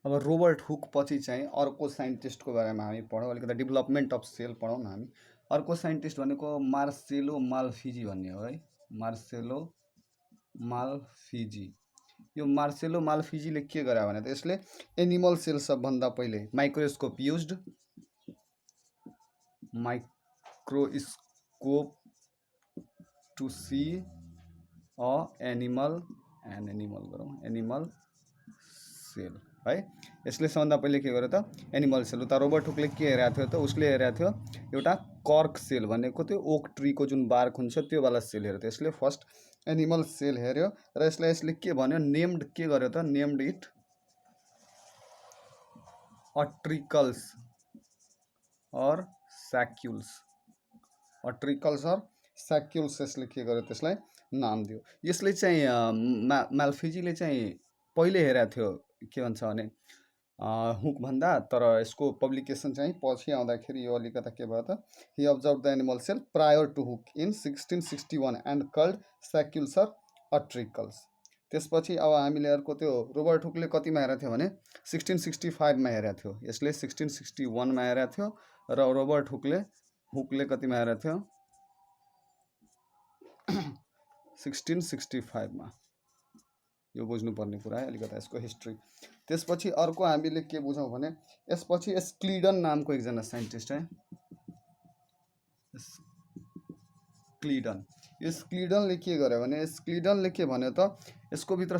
अब Robert Hooke पछि चाहिँ अर्को साइन्टिस्टको बारेमा हामी पढौँ, अलिकति डेभलपमेन्ट अफ सेल पढौँ न हामी। अर्को साइन्टिस्ट भनेको मार्सेलो माल्फिजी भन्ने हो है, मार्सेलो माल्फिजी। यो मार्सेलो माल्फिजीले के गरे भने त यसले एनिमल सेल सबभन्दा पहिले microscope used, microscope to see a animal गरौँ एनिमल सेल है। यसले सबभन्दा पहिले के गर्यो त एनिमल सेल। उता रोबर्ट हुकले के हेरेको थियो त उसले हेरेको थियो एउटा कर्क सेल भनेको त्यो ओक ट्रीको जुन बार्क हुन्छ त्यो वाला सेल हेऱ्यो। यसले फर्स्ट एनिमल सेल हेऱ्यो र यसले के भन्यो, नेम्ड के गर्यो त, नेम्ड इट अट्रिकल्स अर स्याक्युल्स, अट्रिकल्स अर स्याक्युल्स यसले के गर्यो त्यसलाई नाम दियो। यसले चाहिँ माल्फिजीले चाहिँ पहिले हेरेको थियो के भन्छ भने हुक भन्दा, तर यसको पब्लिकेसन चाहिँ पछि आउँदाखेरि यो अलिकता के भयो त, he observe the animal cell prior to Hooke in 1661 and called saccules or utricles. त्यसपछि अब हामीले अर्को त्यो रोबर्ट हुकले कतिमा हेरेको थियो भने 1665मा हेरेको थियो, यसले 1661मा हेरेको थियो र रोबर्ट हुकले कतिमा हेरेको थियो 1665मा। यो बुझ्नुपर्ने कुरा है अलिकता यसको हिस्ट्री। त्यसपछि अर्को हामीले के बुझौँ भने यसपछि स्क्लिडन नामको एकजना साइन्टिस्ट है, स्क्लिडन। यो स्क्लिडनले के गर्यो भने स्क्लिडनले के भन्यो त यसको भित्र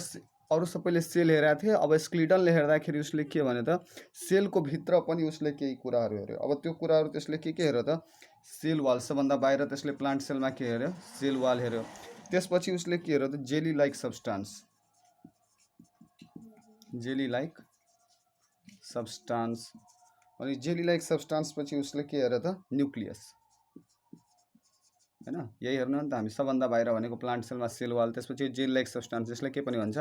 अरू सबैले सेल हेरेको थिए, अब स्क्लिडनले हेर्दाखेरि उसले के भन्यो त सेलको भित्र पनि उसले केही कुराहरू हेऱ्यो। अब त्यो कुराहरू त्यसले के हेऱ्यो त, सेल वाल सबभन्दा बाहिर त्यसले प्लान्ट सेलमा के हेऱ्यो, सेल वाल हेऱ्यो। त्यसपछि उसले के हेऱ्यो त jelly like substance, jelly like substance. अनि जेली लाइक सब्सटान्स पछि उसले के हेऱ्यो त न्युक्लियस हैन, यही हेर्नु नि त हामी सबभन्दा बाहिर भनेको प्लान्ट सेलमा सेल वाल, त्यसपछि जेली लाइक सब्सटान्स यसलाई के पनि भन्छ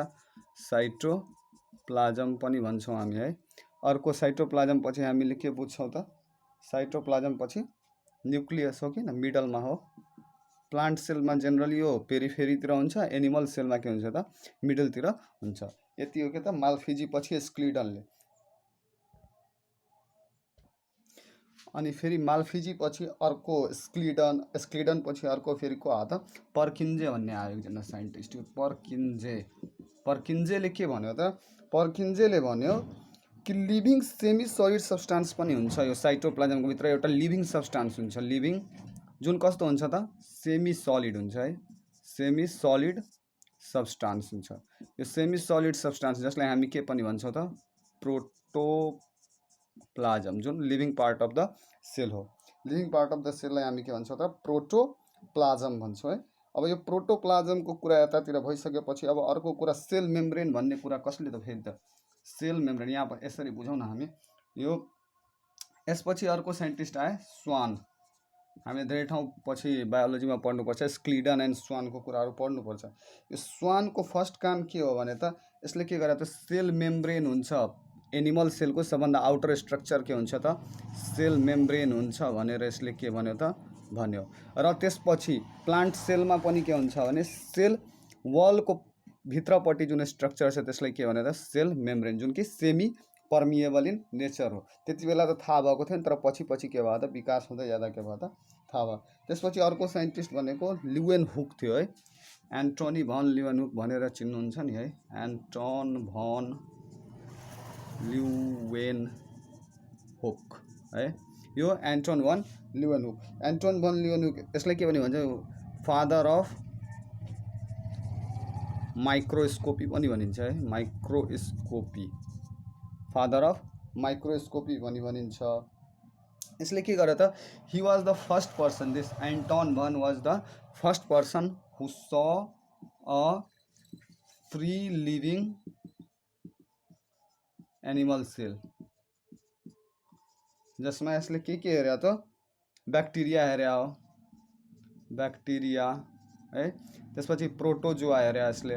साइटोप्लाज्म पनि भन्छौँ हामी है। अर्को साइटोप्लाज्म पछि हामीले के बुझ्छौँ त, साइटोप्लाज्म पछि न्युक्लियस हो कि न, मिडलमा हो। प्लान्ट सेलमा जेनरली यो पेरिफेरीतिर हुन्छ, एनिमल सेलमा के हुन्छ त मिडलतिर हुन्छ। यति हो के त माल्फिजी पछि स्क्लिडनले। अनि फेरि माल्फिजी पछि अर्को स्क्लिडन पछि अर्को फेरि को आयो त पर्किन्जे भन्ने आयो एकजना साइन्टिस्ट। पर्किन्जेले के भन्यो त, पर्किन्जेले भन्यो कि लिभिङ सेमी सलिड सब्सटान्स पनि हुन्छ यो साइटोप्लाज्मको भित्र, एउटा लिभिङ सब्सटान्स हुन्छ, लिभिङ जुन कस्तो हुन्छ त सेमी सलिड हुन्छ है, सेमी सलिड सब्सटान्स हुन्छ। यो सेमी सलिड सब्सटान्स जसलाई हामी के पनि भन्छौँ त प्रोटोप्लाज्म, जुन living part of the cell हो। लिभिङ पार्ट अफ द सेललाई हामी के भन्छौँ त प्रोटोप्लाज्म भन्छौँ है। अब यो प्रोटोप्लाज्मको कुरा यतातिर भइसकेपछि अब अर्को कुरा सेल मेम्ब्रेन भन्ने कुरा कसले त फेरि त सेल मेम्ब्रेन, यहाँ यसरी बुझौँ न हामी यो। यसपछि अर्को साइन्टिस्ट आए स्वान। हामीले धेरै ठाउँ पछि बायोलोजीमा पढ्नुपर्छ, स्क्लिडन एन्ड स्वानको कुराहरू पढ्नुपर्छ। यो स्वानको फर्स्ट काम के हो भने त यसले के गर्यो त सेल मेम्ब्रेन हुन्छ, एनिमल सेलको सबभन्दा आउटर स्ट्रक्चर के हुन्छ त सेल मेम्ब्रेन हुन्छ भनेर यसले के भन्यो त भन्यो। र त्यसपछि प्लान्ट सेलमा पनि के हुन्छ भने सेल वलको भित्रपट्टि जुन स्ट्रक्चर छ त्यसलाई के भन्यो त सेल मेम्ब्रेन, जुन कि सेमी पर्मिएबल इन नेचर हो। त्यति बेला त थाहा भएको थिएन, तर पछि के भयो त विकास हुँदै जाँदा के भयो त थाहा भयो। त्यसपछि अर्को साइन्टिस्ट भनेको ल्युवेनहुक थियो है, एन्टोनी भन ल्युवेनहुक भनेर चिन्नुहुन्छ नि है, एन्टोन भन ल्युवेनहुक है। यो एन्टोन भन ल्युवेनहुक यसलाई के पनि भन्छ फादर अफ माइक्रोस्कोपी पनि भनिन्छ है, माइक्रोस्कोपी, फादर अफ माइक्रोस्कोपी भनिन्छ। यसले के गर्यो त he was the first person, this Anton van was the first person who saw a free living animal cell, जसमा यसले के हेऱ्यो त ब्याक्टेरिया हेऱ्यो हो, ब्याक्टेरिया है। त्यसपछि प्रोटोजोआ हेऱ्यो यसले,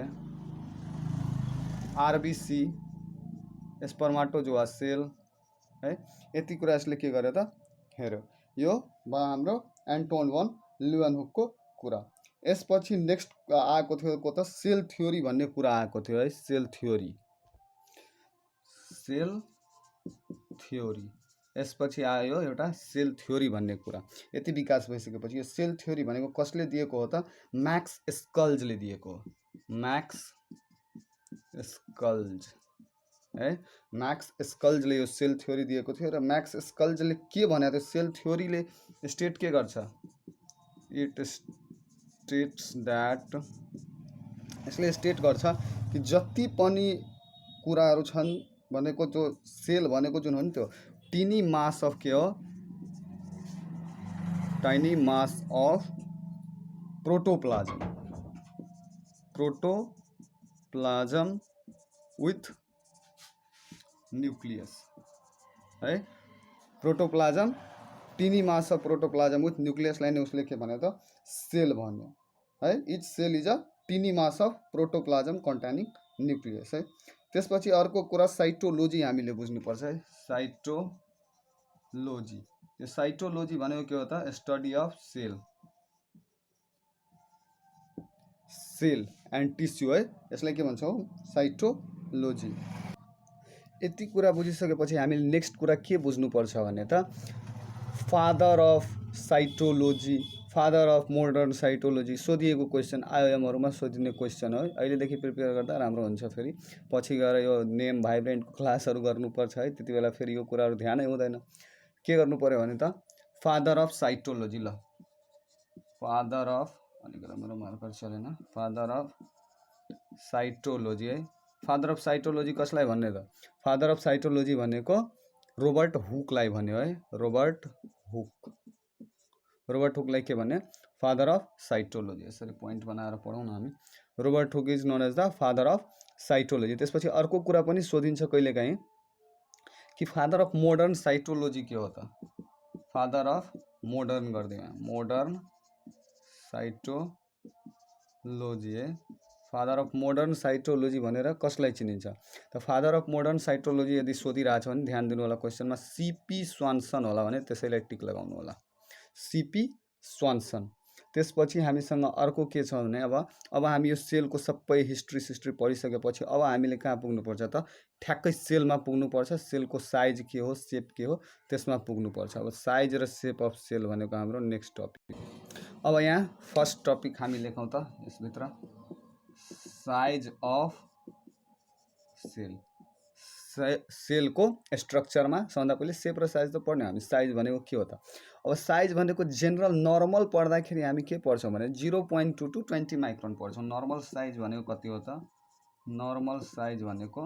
आरबिसी, स्पर्माटोजोआ सेल है। यति कुरा यसले के गर्यो त हेऱ्यो। यो भयो हाम्रो एन्टोन भन ल्युवेनहुकको कुरा। यसपछि नेक्स्ट आएको थियो को त सेल थ्योरी भन्ने कुरा आएको थियो है, सेल थ्योरी। सेल थ्योरी, यसपछि आयो एउटा सेल थ्योरी भन्ने कुरा। यति विकास भइसकेपछि यो सेल थ्योरी भनेको कसले दिएको हो त? म्याक्स स्कल्जले दिएको हो। म्याक्स स्कल्ज है, म्याक्स स्कल्जले यो सेल थ्योरी दिएको थियो। र म्याक्स स्कल्जले के भनेको थियो? सेल थ्योरीले स्टेट के गर्छ? इट स्टेट्स दैट, यसले स्टेट गर्छ कि जति पनि कुराहरू छन् भनेको जो सेल भनेको जुन हो नि त्यो टिनी मास अफ के हो? Tiny mass of protoplasm, protoplasm with nucleus है। Protoplasm, tiny mass of protoplasm with न्यूक्लियसलाई नै उसले के भन्यो त? सेल भन्यो है। Each cell is a tiny mass of protoplasm containing nucleus है। त्यसपछि अर्को कुरा साइटोलोजी हामीले बुझ्नुपर्छ है। साइटोलोजी, यो साइटोलोजी भनेको के हो त? Study of cell, cell and tissue है, यसलाई के भन्छौँ? साइटोलोजी। यति कुरा बुझिसकेपछि हामीले नेक्स्ट कुरा के बुझ्नुपर्छ भने त father of cytology, father of modern cytology सोधिएको क्वेसन, आइएमहरूमा सोधिने क्वेसन हो। अहिलेदेखि प्रिपेयर गर्दा राम्रो हुन्छ। फेरि पछि गएर यो नेम भाइब्रेन्टको क्लासहरू गर्नुपर्छ है, त्यति बेला फेरि यो कुराहरू ध्यानै हुँदैन। के गर्नु पर्यो भने त फादर अफ साइटोलोजी, ल फादर अफ, अलिकति मेरो मार्कर चलेन, फादर अफ साइटोलोजी है। फादर अफ साइटोलोजी कसलाई भन्ने त? फादर अफ साइटोलोजी भनेको रोबर्ट हुकलाई भन्यो है। रोबर्ट हुक, रोबर्ट हुकलाई के भन्ने? Father of cytology. यसरी पोइन्ट बनाएर पढौँ न हामी। Robert Hooke is known as the father of cytology. त्यसपछि अर्को कुरा पनि सोधिन्छ कहिलेकाहीँ कि फादर अफ मोडर्न साइटोलोजी के हो त? फादर अफ मोडर्न गरिदिउँ, मोडर्न साइटोलोजी है। फादर अफ मोडर्न साइटोलोजी भनेर कसलाई चिनिन्छ त? फादर अफ मोडर्न साइटोलोजी यदि सोधिरहेछ भने ध्यान दिनु होला, क्वेसनमा सीपी स्वानसन होला भने त्यसैलाई टिक लगाउनु होला, सीपी स्वानसन। त्यसपछि हामीसँग अर्को के छ भने अब हामी यो सेलको सबै हिस्ट्री पढिसकेपछि अब हामीले कहाँ पुग्नुपर्छ त? ठ्याक्कै सेलमा पुग्नुपर्छ। सेलको साइज के हो, सेप के हो, त्यसमा पुग्नुपर्छ। अब साइज र सेप अफ सेल भनेको हाम्रो नेक्स्ट टपिक। अब यहाँ फर्स्ट टपिक हामी लेखौँ त यसभित्र, साइज अफ सेल। सेलको स्ट्रक्चरमा सबभन्दा पहिले सेप र साइज त पढ्ने हामी। साइज भनेको के हो त? अब साइज भनेको जेनरल नर्मल पढ्दाखेरि हामी के पढ्छौँ भने 0.2 to 20 माइक्रोन पढ्छौँ। नर्मल साइज भनेको कति हो त? नर्मल साइज भनेको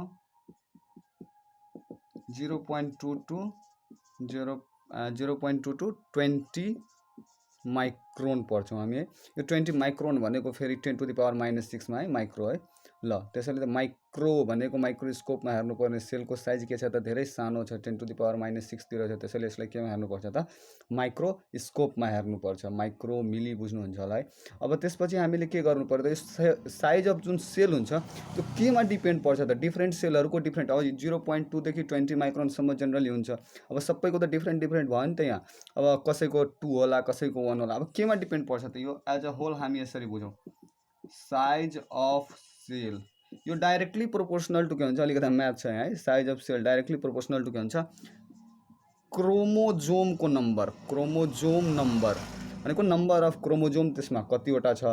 0.2 to 20 माइक्रोन पढ्छौँ हामी है। यो 20 माइक्रोन भनेको फेरि 10⁻⁻⁶ मा है, माइक्रो है। ल त्यसैले त माइक्रो भनेको माइक्रोस्कोपमा हेर्नुपर्ने, सेलको साइज के छ त? धेरै सानो छ, 10⁻⁶ तिर छ। त्यसैले यसलाई केमा हेर्नुपर्छ त? माइक्रोस्कोपमा हेर्नुपर्छ। माइक्रो मिली बुझ्नुहुन्छ होला है। अब त्यसपछि हामीले के गर्नु पर्यो त? यो साइज अफ जुन सेल हुन्छ त्यो केमा डिपेन्ड पर्छ त? डिफ्रेन्ट सेलहरूको डिफ्रेन्ट, अब 0.2 देखि 20 माइक्रोनसम्म जेनरली हुन्छ। अब सबैको त डिफ्रेन्ट डिफ्रेन्ट भयो नि त यहाँ। अब कसैको 2 होला, कसैको 1 होला। अब केमा डिपेन्ड पर्छ त? यो एज अ होल हामी यसरी बुझौँ, साइज अफ सेल यो डाइरेक्टली प्रोपोर्सनल टु के हुन्छ? अलिकति म्याथ छ यहाँ है। Size of cell directly proportional to के हुन्छ? क्रोमोजोमको नम्बर। क्रोमोजोम नम्बर भनेको नम्बर अफ क्रोमोजोम त्यसमा कतिवटा छ,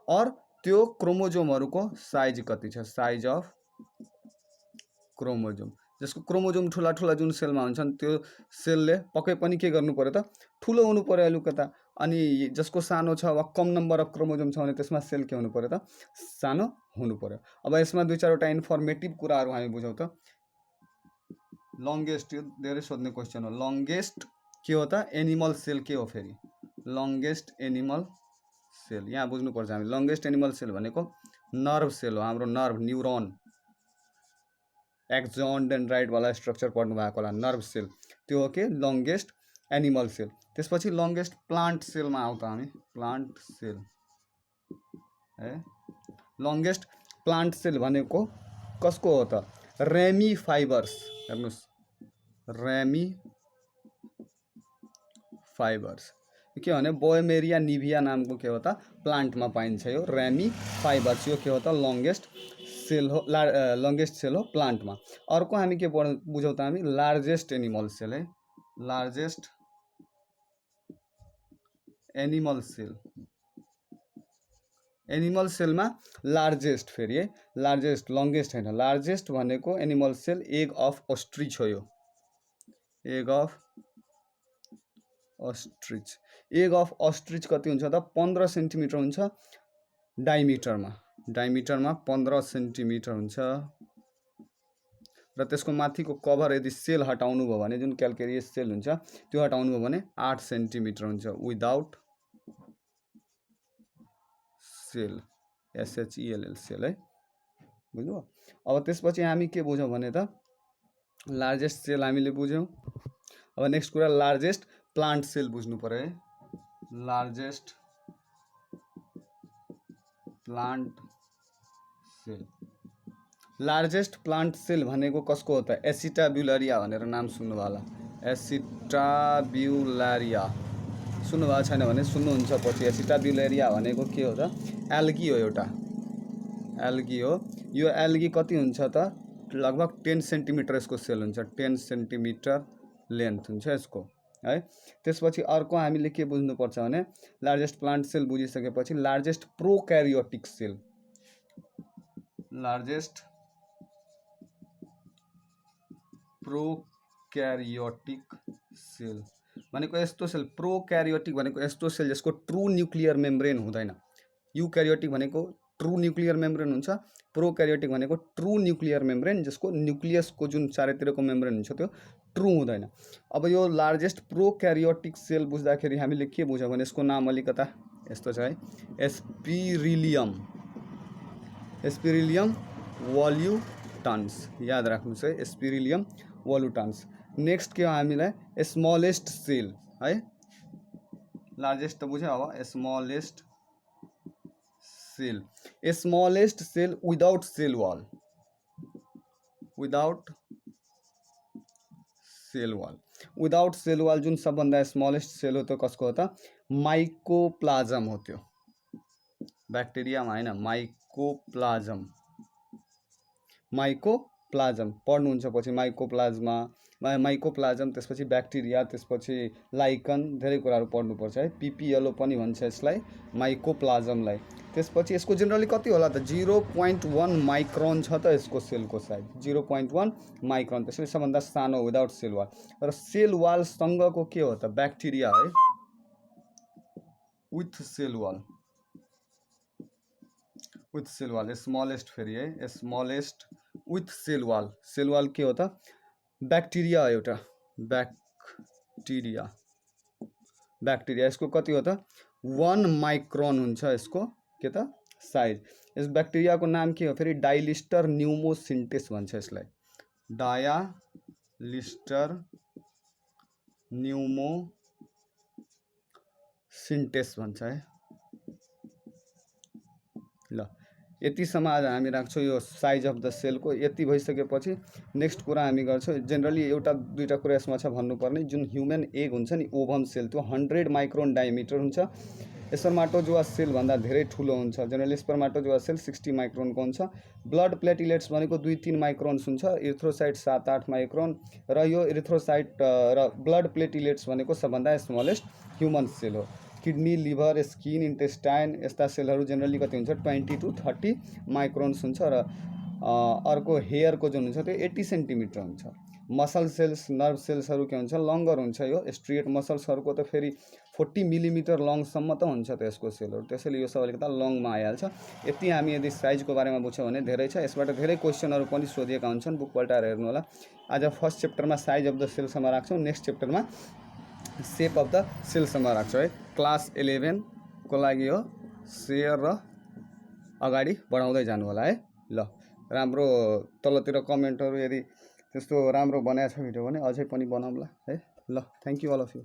और त्यो क्रोमोजोमहरूको साइज कति छ, साइज अफ क्रोमोजोम। जसको क्रोमोजोम ठुला ठुला जुन सेलमा हुन्छन् त्यो सेलले पक्कै पनि के गर्नु पर्यो त? ठुलो हुनु पर्यो अलिकता। अनि जसको सानो छ वा कम नम्बर अफ क्रोमोजोम छ भने त्यसमा सेल के हुनु पर्यो त? सानो हुनु पर्यो। अब यसमा दुई चारवटा इन्फर्मेटिभ कुराहरू हामी बुझौँ त। लङ्गेस्ट, यो धेरै सोध्ने क्वेसन हो। लङ्गेस्ट के हो त? एनिमल सेल के हो फेरि? लङ्गेस्ट एनिमल सेल यहाँ बुझ्नुपर्छ हामी। लङ्गेस्ट एनिमल सेल भनेको नर्भ सेल हो, हाम्रो नर्भ, न्युरोन, एक्जन डेन्ड्राइटवाला स्ट्रक्चर पढ्नु भएको होला, नर्भ सेल, त्यो हो के? Longest animal cell. त्यसपछि लङ्गेस्ट प्लान्ट सेलमा आउँ त हामी, प्लान्ट सेल है। लङ्गेस्ट प्लान्ट सेल भनेको कसको हो त? Ramie fibres. हेर्नुहोस्, रेमी फाइबर्स के भने बोएमेरिया निभिया नामको के हो त? प्लान्टमा पाइन्छ यो रेमी फाइबर्स। यो के हो त? लङ्गेस्ट सेल हो, लङ्गेस्ट सेल हो प्लान्टमा। अर्को हामी के बुझौँ त हामी लार्जेस्ट एनिमल सेल है, लार्जेस्ट एनिमल सेल। एनिमल सेलमा लार्जेस्ट फेरि है, लार्जेस्ट लङ्गेस्ट होइन, लार्जेस्ट भनेको animal cell egg of ostrich हो। यो egg of ostrich, egg of ostrich कति हुन्छ त 15 सेन्टिमिटर हुन्छ डायमिटरमा, डायमिटरमा 15 सेन्टिमिटर हुन्छ। र त्यसको माथिको कभर यदि सेल हटाउनु भयो भने, जुन क्याल्केरियस सेल हुन्छ त्यो हटाउनु भयो भने 8 सेन्टिमिटर हुन्छ विदाउट सेल, SHELL सेल है, बुझ्नुभयो। अब त्यसपछि हामी के बुझौँ भने त लार्जेस्ट सेल हामीले बुझ्यौँ। अब नेक्स्ट कुरा लार्जेस्ट प्लान्ट सेल बुझ्नु पर्यो है, largest plant cell. Largest plant cell भनेको कसको हो त एसिटाब्युलारिया भनेर नाम सुन्नुभयो होला, एसिटाब्युलारिया सुन्नुभएको छैन भने सुन्नुहुन्छ पछि। एसिटाब्युलारिया भनेको के हो त एल्गी हो, एउटा एल्गी हो। यो एल्गी कति हुन्छ त लगभग 10 सेन्टिमिटर यसको सेल हुन्छ, 10 सेन्टिमिटर लेन्थ हुन्छ यसको है। त्यसपछि अर्को हामीले के बुझ्नुपर्छ भने लार्जेस्ट प्लान्ट सेल बुझिसकेपछि largest prokaryotic cell, largest prokaryotic cell भनेको यस्तो सेल, प्रोक्यारियोटिक भनेको यस्तो सेल जसको ट्रु न्युक्लियर मेम्ब्रेन हुँदैन। युक्यारियोटिक भनेको ट्रु न्युक्लियर मेम्ब्रेन हुन्छ, प्रोक्यारियोटिक भनेको ट्रु न्युक्लियर मेम्ब्रेन जसको न्युक्लियसको जुन चारैतिरको मेम्ब्रेन हुन्छ त्यो ट्रु हुँदैन। अब यो लार्जेस्ट प्रोक्यारियोटिक सेल बुझ्दाखेरि हामीले के बुझ्यौँ भने यसको नाम अलिकता यस्तो छ है, एस्पिरिलियम, एस्पिरिलियम वोल्युटान्स, याद राख्नुहोस् है, एस्पिरिलियम वोल्युटान्स। नेक्स्ट के हो हामीलाई स्मलेस्ट सेल है, लार्जेस्ट त बुझ्यो। अब smallest cell, smallest cell without cell wall, without cell wall, without cell wall जुन सबभन्दा स्मलेस्ट सेल हो त्यो कसको हो त माइकोप्लाज्म हो। त्यो ब्याक्टेरियामा होइन, माइकोप्लाज्म, माइकोप्लाज्म पढ्नुहुन्छ पछि, माइकोप्लाज्मा, माइकोप्लाज्म, त्यसपछि ब्याक्टेरिया, त्यसपछि लाइकन, धेरै कुराहरू पढ्नुपर्छ है। PPLO पनि भन्छ यसलाई, माइकोप्लाज्मलाई। त्यसपछि यसको जेनरली कति होला त 0.1 माइक्रोन छ त यसको सेलको साइज, 0.1 माइक्रोन, त्यसैले सबभन्दा सानो विदाउट सेल वाल। र सेल वालसँगको के हो त ब्याक्टेरिया है, with cell wall, with cell wall, smallest फेरि है, smallest with cell wall. Cell wall के हो त ब्याक्टेरिया, एउटा ब्याक्टेरिया, ब्याक्टेरिया यसको कति हो त 1 माइक्रोन हुन्छ यसको के त साइज। यस ब्याक्टेरियाको नाम के हो फेरि डाइलिस्टर न्युमोसिन्टेस भन्छ यसलाई, डायालिस्टर न्युमोसिन्टेस भन्छ है। ल यतिसम्म आज हामी राख्छौँ यो साइज अफ द सेलको। यति भइसकेपछि नेक्स्ट कुरा हामी गर्छौँ, जेनरली एउटा दुईवटा कुरा यसमा छ भन्नुपर्ने, जुन ह्युमन एग हुन्छ नि ओभम सेल त्यो 100 माइक्रोन डायमिटर हुन्छ। स्पर्माटोजोआ सेलभन्दा धेरै ठुलो हुन्छ, जेनरली स्पर्माटोजोआ सेल 60 माइक्रोनको हुन्छ। ब्लड प्लेटिलेट्स भनेको 2-3 माइक्रोन्स हुन्छ, इरिथ्रोसाइट 7-8 माइक्रोन, र यो इरिथ्रोसाइट र ब्लड प्लेटिलेट्स भनेको सबभन्दा स्मलेस्ट ह्युमन सेल हो। किडनी, लिभर, स्किन, इन्टेस्टाइन यस्ता सेलहरू जेनरली कति हुन्छ 20 to 30 माइक्रोन्स हुन्छ। र अर्को हेयरको जुन हुन्छ त्यो 80 सेन्टिमिटर हुन्छ। मसल सेल्स, नर्भ सेल्सहरू के हुन्छ लङ्गर हुन्छ। यो स्ट्रिएट मसल्सहरूको त फेरि 40 मिलिमिटर लङसम्म त हुन्छ त यसको सेलहरू, त्यसैले यो सब अलिकता लङमा आइहाल्छ। यति हामी यदि साइजको बारेमा बुझ्छौँ भने धेरै छ, यसबाट धेरै क्वेसनहरू पनि सोधिएका हुन्छन्, बुक पल्टाएर हेर्नु होला। आज फर्स्ट च्याप्टरमा साइज अफ द सेलसम्म राख्छौँ, नेक्स्ट च्याप्टरमा सेप अफ द सेलसम्म राख्छौँ है। क्लास 11 को लागि हो, सेयर र अगाडि बढाउँदै जानु होला है। ल राम्रो तलतिर कमेन्टहरू यदि त्यस्तो राम्रो बनाएको छ भिडियो भने अझै पनि बनाउँला है। ल thank you all of you.